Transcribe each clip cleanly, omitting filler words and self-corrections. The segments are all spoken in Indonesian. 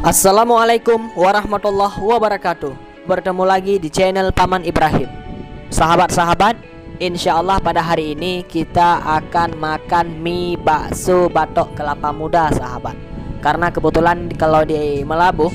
Assalamualaikum warahmatullahi wabarakatuh. Bertemu lagi di channel Paman Ibrahim. Sahabat-sahabat, insya Allah pada hari ini kita akan makan mie bakso batok kelapa muda, sahabat. Karena kebetulan kalau di Melabuh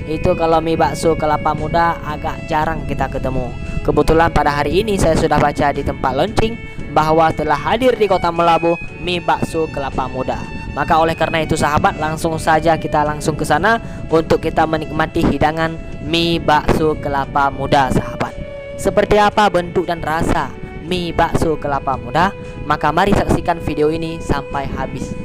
itu kalau mie bakso kelapa muda agak jarang kita ketemu. Kebetulan pada hari ini saya sudah baca di tempat launching bahwa telah hadir di kota Melabuh mie bakso kelapa muda. Maka oleh karena itu sahabat, langsung saja kita langsung ke sana untuk kita menikmati hidangan mie bakso kelapa muda, sahabat. Seperti apa bentuk dan rasa mie bakso kelapa muda? Maka mari saksikan video ini sampai habis.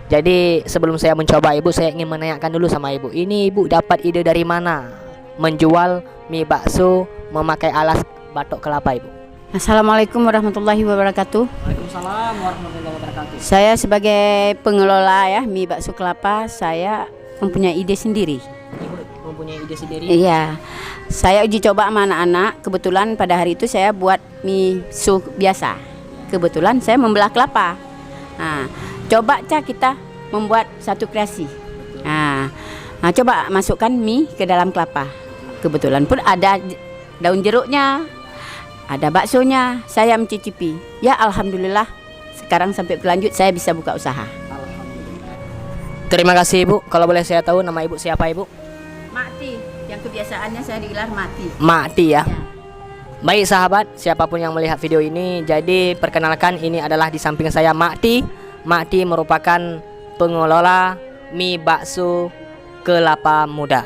Jadi sebelum saya mencoba ibu, saya ingin menanyakan dulu sama ibu. Ini ibu dapat ide dari mana menjual mie bakso memakai alas batok kelapa ibu? Assalamualaikum warahmatullahi wabarakatuh. Waalaikumsalam warahmatullahi wabarakatuh. Saya sebagai pengelola ya mie bakso kelapa, saya mempunyai ide sendiri. Ibu mempunyai ide sendiri? Iya, saya uji coba sama anak-anak. Kebetulan pada hari itu saya buat mie bakso biasa. Kebetulan saya membelah kelapa. Nah, coba kita membuat satu kreasi. Nah, Nah, coba masukkan mie ke dalam kelapa. Kebetulan pun ada daun jeruknya, ada baksonya. Saya mencicipi. Ya alhamdulillah, sekarang sampai berlanjut saya bisa buka usaha. Terima kasih Ibu. Kalau boleh saya tahu nama Ibu siapa Ibu? Mati, yang kebiasaannya saya digelar Mati. Mati ya. Ya. Baik sahabat, siapapun yang melihat video ini, jadi perkenalkan ini adalah di samping saya Mati. Mati merupakan pengelola mie bakso kelapa muda.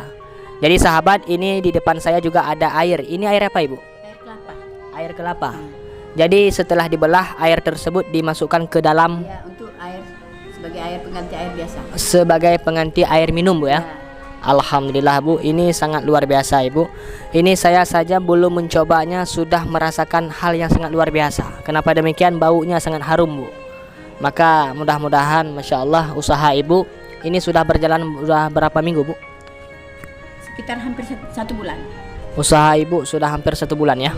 Jadi sahabat, ini di depan saya juga ada air. Ini air apa Ibu? Air kelapa. Air kelapa. Jadi setelah dibelah, air tersebut dimasukkan ke dalam Ya, untuk air sebagai air pengganti air biasa. sebagai pengganti air minum Bu ya. Alhamdulillah Bu, ini sangat luar biasa Ibu. Ini saya saja belum mencobanya sudah merasakan hal yang sangat luar biasa. Kenapa demikian? Baunya sangat harum Bu. Maka mudah-mudahan Masya Allah usaha Ibu ini sudah berjalan sudah berapa minggu Bu? Sekitar hampir 1 bulan. Usaha Ibu sudah hampir 1 bulan ya.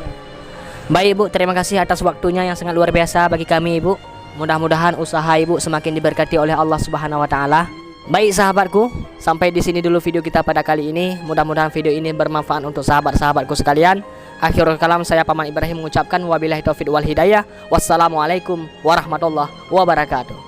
Baik Ibu, terima kasih atas waktunya yang sangat luar biasa bagi kami Ibu. Mudah-mudahan usaha Ibu semakin diberkati oleh Allah Subhanahu wa taala. Baik sahabatku, sampai di sini dulu video kita pada kali ini. Mudah-mudahan video ini bermanfaat untuk sahabat-sahabatku sekalian. Akhirul kalam, saya Paman Ibrahim mengucapkan wabillahi taufiq wal hidayah. Wassalamualaikum warahmatullahi wabarakatuh.